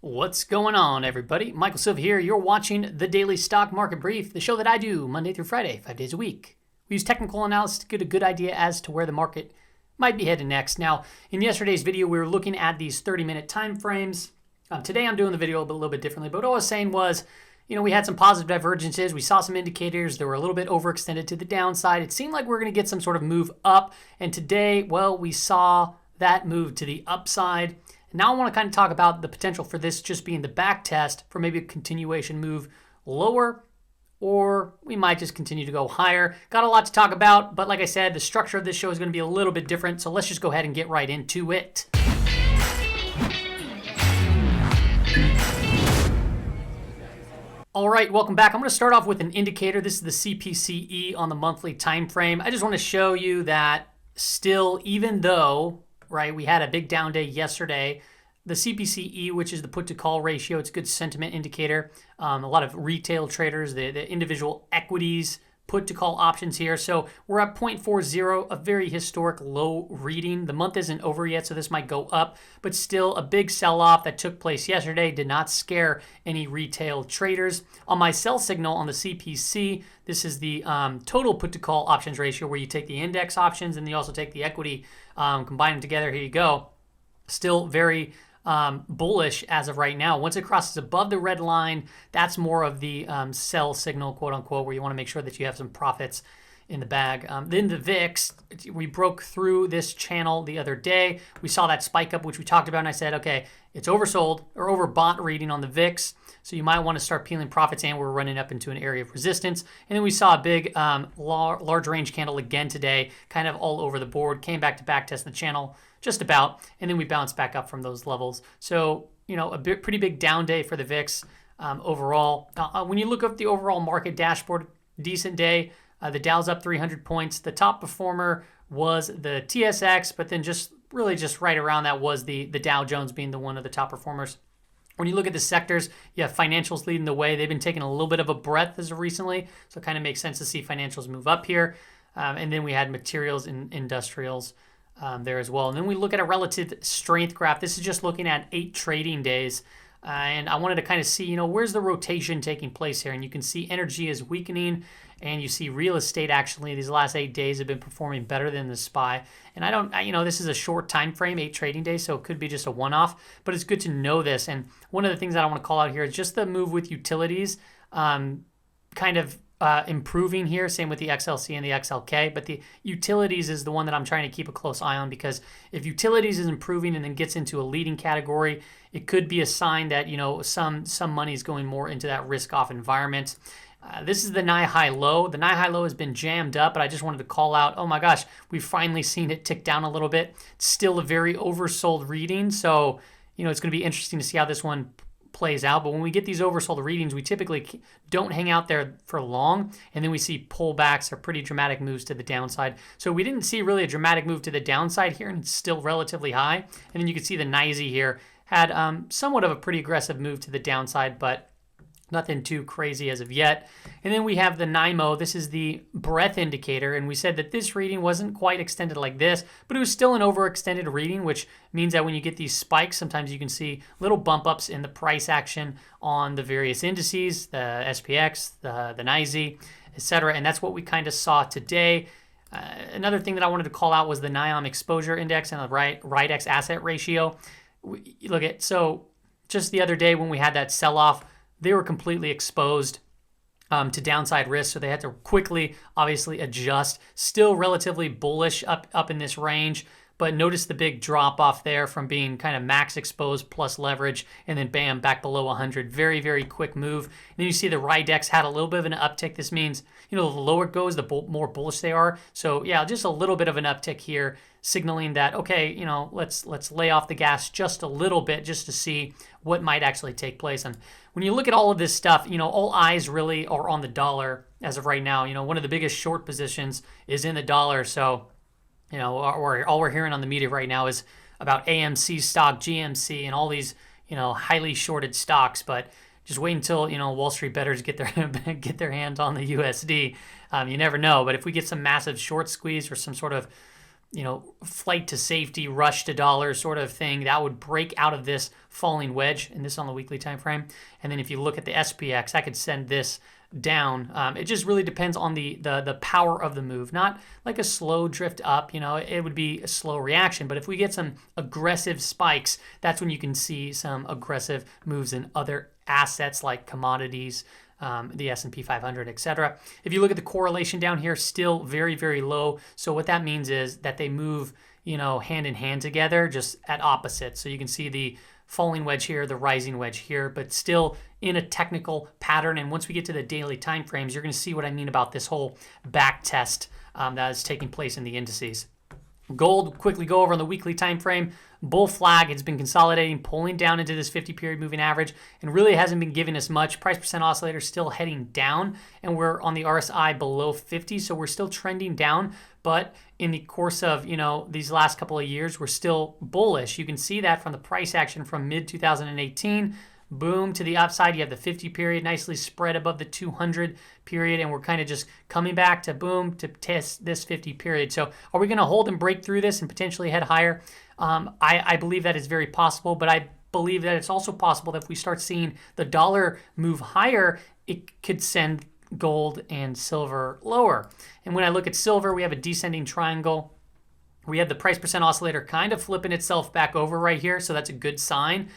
What's going on, everybody? Michael Silva here. You're watching the Daily Stock Market Brief, the show that I do Monday through Friday, 5 days a week. We use technical analysis to get a good idea as to where the market might be headed next. Now, in yesterday's video, we were looking at these 30-minute time frames. Today, I'm doing the video a little bit differently, but what I was saying was, we had some positive divergences. We saw some indicators that were a little bit overextended to the downside. It seemed like we were going to get some sort of move up, and today, well, we saw that move to the upside. Now I want to kind of talk about the potential for this just being the back test for maybe a continuation move lower, or we might just continue to go higher. Got a lot to talk about, but like I said, the structure of this show is going to be a little bit different, so let's just go ahead and get right into it. All right, welcome back. I'm going to start off with an indicator. This is the CPCE on the monthly time frame. I just want to show you that still, even though we had a big down day yesterday, the CPCE, which is the put to call ratio, it's a good sentiment indicator. A lot of retail traders, the individual equities put to call options here. So we're at 0.40, a very historic low reading. The month isn't over yet, so this might go up, but still a big sell-off that took place yesterday did not scare any retail traders. On my sell signal on the CPC, this is the total put to call options ratio, where you take the index options and you also take the equity, combine them together. Here you go. Still very bullish as of right now. Once it crosses above the red line, that's more of the sell signal, quote unquote, where you want to make sure that you have some profits in the bag. Then the VIX, we broke through this channel the other day. We saw that spike up, which we talked about, and I said, okay, it's oversold or overbought reading on the VIX, so you might want to start peeling profits, and we're running up into an area of resistance. And then we saw a big large range candle again today, kind of all over the board, came back to back test the channel just about, and then we bounced back up from those levels. So, pretty big down day for the VIX overall. When you look up the overall market dashboard, decent day. The Dow's up 300 points. The top performer was the TSX, but then just right around that was the Dow Jones being the one of the top performers. When you look at the sectors, you have financials leading the way. They've been taking a little bit of a breath as of recently, so it kind of makes sense to see financials move up here. And then we had materials and industrials there as well. And then we look at a relative strength graph. This is just looking at 8 trading days. And I wanted to kind of see, where's the rotation taking place here? And you can see energy is weakening, and you see real estate actually these last 8 days have been performing better than the SPY. And this is a short time frame, 8 trading days, so it could be just a one-off, but it's good to know this. And one of the things that I want to call out here is just the move with utilities, improving here, same with the XLC and the XLK, but the utilities is the one that I'm trying to keep a close eye on, because if utilities is improving and then gets into a leading category, it could be a sign that, some money is going more into that risk-off environment. This is the NI high low. The NI high low has been jammed up, but I just wanted to call out, oh my gosh, we've finally seen it tick down a little bit. It's still a very oversold reading, so, it's going to be interesting to see how this one plays out. But when we get these oversold readings, we typically don't hang out there for long, and then we see pullbacks or pretty dramatic moves to the downside. So we didn't see really a dramatic move to the downside here, and it's still relatively high. And then you can see the NYSE here had somewhat of a pretty aggressive move to the downside, but nothing too crazy as of yet. And then we have the NYMO. This is the breadth indicator, and we said that this reading wasn't quite extended like this, but it was still an overextended reading, which means that when you get these spikes, sometimes you can see little bump ups in the price action on the various indices, the SPX, the NYSE, etc. And that's what we kind of saw today. Another thing that I wanted to call out was the NIOM exposure index and the RIDEX asset ratio. So just the other day when we had that sell-off, they were completely exposed to downside risk, so they had to quickly, obviously, adjust. Still relatively bullish up in this range, but notice the big drop off there from being kind of max exposed plus leverage, and then bam, back below 100. Very, very quick move. And then you see the RIDEX had a little bit of an uptick. This means, the lower it goes, the more bullish they are. So yeah, just a little bit of an uptick here, signaling that, okay, let's lay off the gas just a little bit just to see what might actually take place. And when you look at all of this stuff, all eyes really are on the dollar as of right now. One of the biggest short positions is in the dollar. So, all we're hearing on the media right now is about AMC stock, GMC, and all these, highly shorted stocks. But just wait until, Wall Street bettors get their hands on the USD. You never know. But if we get some massive short squeeze or some sort of flight to safety, rush to dollars sort of thing, that would break out of this falling wedge, and this on the weekly time frame. And then if you look at the SPX, I could send this down. It just really depends on the power of the move, not like a slow drift up. It would be a slow reaction. But if we get some aggressive spikes, that's when you can see some aggressive moves in other assets like commodities, the S&P 500, etc. If you look at the correlation down here, still very, very low. So what that means is that they move, hand in hand together, just at opposites. So you can see the falling wedge here, the rising wedge here, but still in a technical pattern. And once we get to the daily time frames, you're going to see what I mean about this whole back test that is taking place in the indices. Gold, quickly go over on the weekly time frame. Bull flag has been consolidating, pulling down into this 50-period moving average, and really hasn't been giving us much. Price percent oscillator still heading down, and we're on the RSI below 50, so we're still trending down. But in the course of these last couple of years, we're still bullish. You can see that from the price action from mid-2018. Boom, to the upside, you have the 50 period nicely spread above the 200 period, and we're kind of just coming back to boom to test this 50 period. So are we going to hold and break through this and potentially head higher? I believe that is very possible, but I believe that it's also possible that if we start seeing the dollar move higher, it could send gold and silver lower. And when I look at silver, we have a descending triangle. We have the price percent oscillator kind of flipping itself back over right here, so that's a good sign.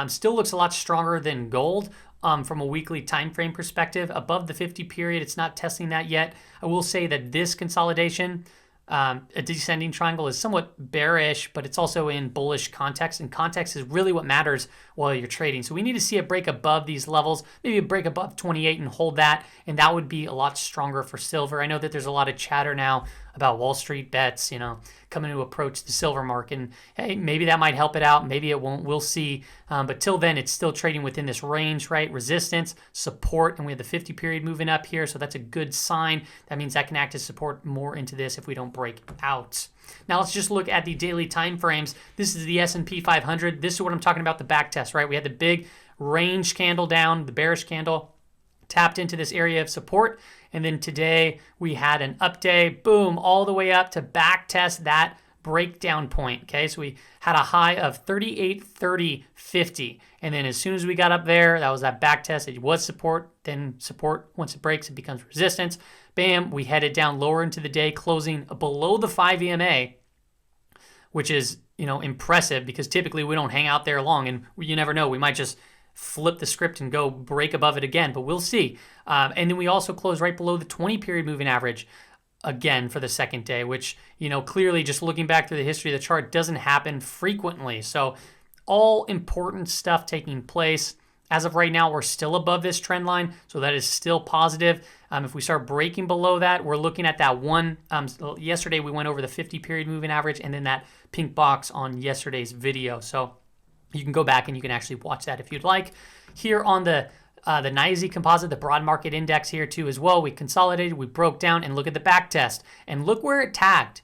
Still looks a lot stronger than gold from a weekly time frame perspective. Above the 50 period, it's not testing that yet. I will say that this consolidation, a descending triangle, is somewhat bearish, but it's also in bullish context, and context is really what matters while you're trading. So we need to see it break above these levels, maybe a break above 28 and hold that, and that would be a lot stronger for silver. I know that there's a lot of chatter now about Wall Street bets, coming to approach the silver market, and hey, maybe that might help it out, maybe it won't, we'll see. But till then, it's still trading within this range, right? Resistance, support, and we have the 50 period moving up here, so that's a good sign. That means that can act as support more into this if we don't break out. Now let's just look at the daily time frames. This is the S&P 500. This is what I'm talking about, the back test, right? We had the big range candle down, the bearish candle, tapped into this area of support, and then today we had an up day, boom, all the way up to back test that breakdown point. Okay, so we had a high of 38.30.50, and then as soon as we got up there, that was that back test. It was support, then support. Once it breaks, it becomes resistance. Bam, we headed down lower into the day, closing below the 5 EMA, which is impressive, because typically we don't hang out there long, and you never know, we might just flip the script and go break above it again, but we'll see. And then we also closed right below the 20 period moving average again for the second day, which clearly, just looking back through the history of the chart, doesn't happen frequently. So all important stuff taking place. As of right now, we're still above this trend line, so that is still positive. If we start breaking below that, we're looking at that one. Yesterday we went over the 50 period moving average, and then that pink box on yesterday's video. So you can go back and you can actually watch that if you'd like. Here on the NYSE composite, the broad market index here too as well, we consolidated, we broke down, and look at the back test. And look where it tagged.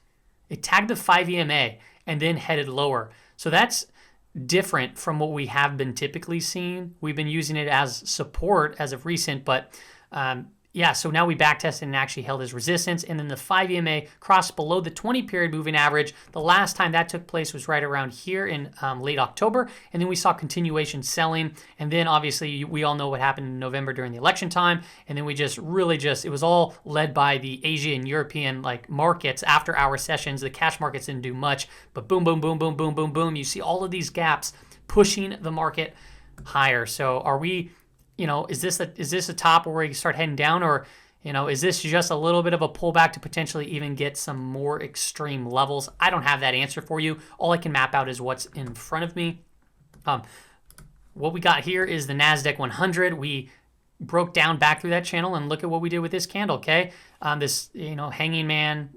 It tagged the 5 EMA and then headed lower. So that's different from what we have been typically seeing. We've been using it as support as of recent, but yeah, so now we backtested and actually held as resistance, and then the 5 EMA crossed below the 20 period moving average. The last time that took place was right around here in late October, and then we saw continuation selling, and then obviously we all know what happened in November during the election time, and then we just really it was all led by the Asia and European markets. After our sessions, the cash markets didn't do much, but boom, boom, boom, boom, boom, boom, boom, you see all of these gaps pushing the market higher. So are we, is this a top where we start heading down, or is this just a little bit of a pullback to potentially even get some more extreme levels? I don't have that answer for you. All I can map out is what's in front of me. What we got here is the NASDAQ 100. We broke down back through that channel, and look at what we did with this candle, okay? This, not hanging man,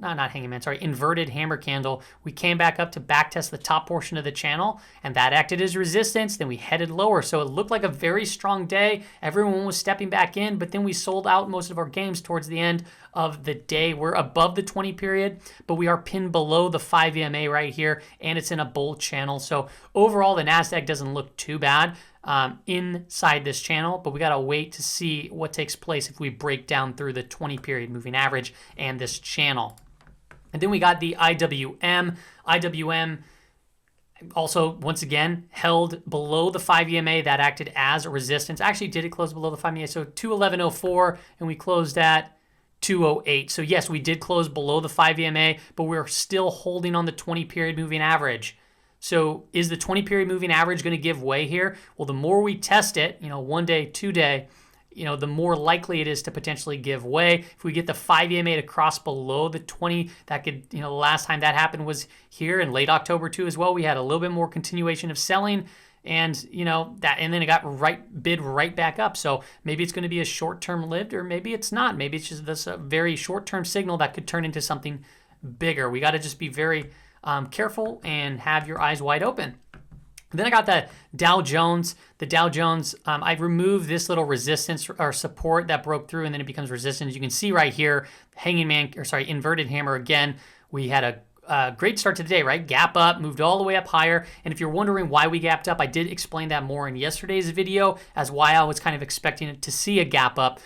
sorry, inverted hammer candle. We came back up to back test the top portion of the channel, and that acted as resistance. Then we headed lower. So it looked like a very strong day. Everyone was stepping back in, but then we sold out most of our games towards the end of the day. We're above the 20 period, but we are pinned below the 5 EMA right here, and it's in a bull channel. So overall, the NASDAQ doesn't look too bad inside this channel, but we got to wait to see what takes place if we break down through the 20 period moving average and this channel. And then we got the IWM. IWM Also, once again, held below the 5 EMA. That acted as a resistance. Actually, did it close below the 5 EMA? So 211.04, and we closed at 208. So yes, we did close below the 5 EMA, but we're still holding on the 20-period moving average. So is the 20-period moving average going to give way here? Well, the more we test it, 1 day, 2 day, the more likely it is to potentially give way. If we get the 5 EMA to cross below the 20, that could, the last time that happened was here in late October too as well. We had a little bit more continuation of selling, and and then it got bid right back up. So maybe it's going to be a short-term lived, or maybe it's not. Maybe it's just this very short-term signal that could turn into something bigger. We got to just be very careful and have your eyes wide open. Then I got the Dow Jones. The Dow Jones, I removed this little resistance or support that broke through, and then it becomes resistance. You can see right here, inverted hammer again. We had a great start to the day, right? Gap up, moved all the way up higher. And if you're wondering why we gapped up, I did explain that more in yesterday's video as why I was kind of expecting it to see a gap up.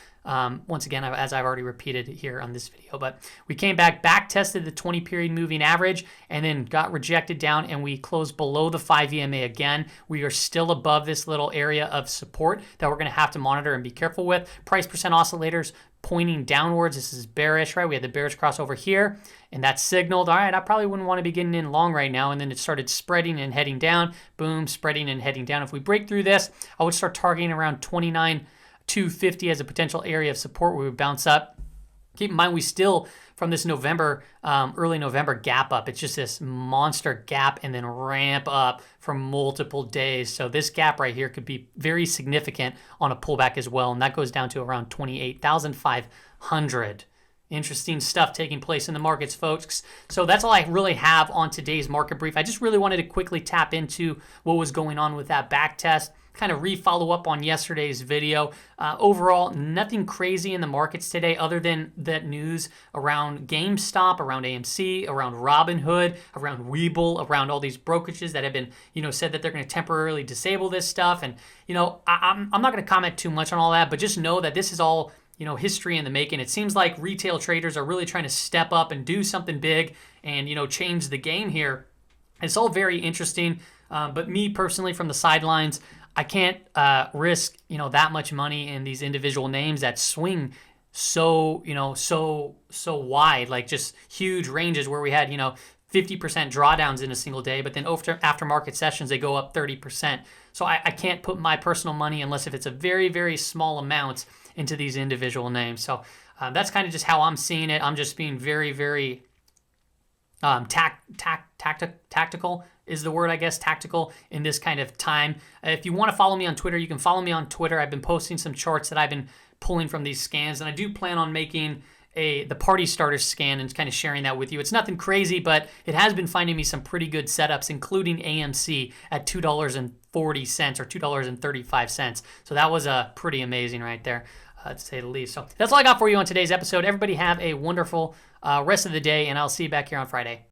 Once again, as I've already repeated here on this video, but we came back tested the 20-period moving average, and then got rejected down, and we closed below the 5 EMA again. We are still above this little area of support that we're going to have to monitor and be careful with. Price percent oscillators pointing downwards. This is bearish, right? We had the bearish crossover here, and that signaled, all right, I probably wouldn't want to be getting in long right now. And then it started spreading and heading down. Boom, spreading and heading down. If we break through this, I would start targeting around 29,250 as a potential area of support where we would bounce up. Keep in mind, we still, from this November, early November gap up, it's just this monster gap and then ramp up for multiple days. So this gap right here could be very significant on a pullback as well. And that goes down to around 28,500. Interesting stuff taking place in the markets, folks. So that's all I really have on today's market brief. I just really wanted to quickly tap into what was going on with that back test, kind of re-follow up on yesterday's video. Overall, nothing crazy in the markets today other than that news around GameStop, around AMC, around Robinhood, around Webull, around all these brokerages that have been, said that they're going to temporarily disable this stuff. And, I'm not going to comment too much on all that, but just know that this is all history in the making. It seems like retail traders are really trying to step up and do something big and, change the game here. It's all very interesting. But me personally, from the sidelines, I can't risk, that much money in these individual names that swing so wide, like just huge ranges where we had, 50% drawdowns in a single day, but then after market sessions, they go up 30%. So I can't put my personal money, unless if it's a very, very small amount, into these individual names. So that's kind of just how I'm seeing it. I'm just being very, very tactical is the word, I guess, tactical in this kind of time. If you want to follow me on Twitter, you can follow me on Twitter. I've been posting some charts that I've been pulling from these scans, and I do plan on making the party starter scan and kind of sharing that with you. It's nothing crazy, but it has been finding me some pretty good setups, including AMC at $2.40 or $2.35. So that was pretty amazing right there, to say the least. So that's all I got for you on today's episode. Everybody have a wonderful rest of the day, and I'll see you back here on Friday.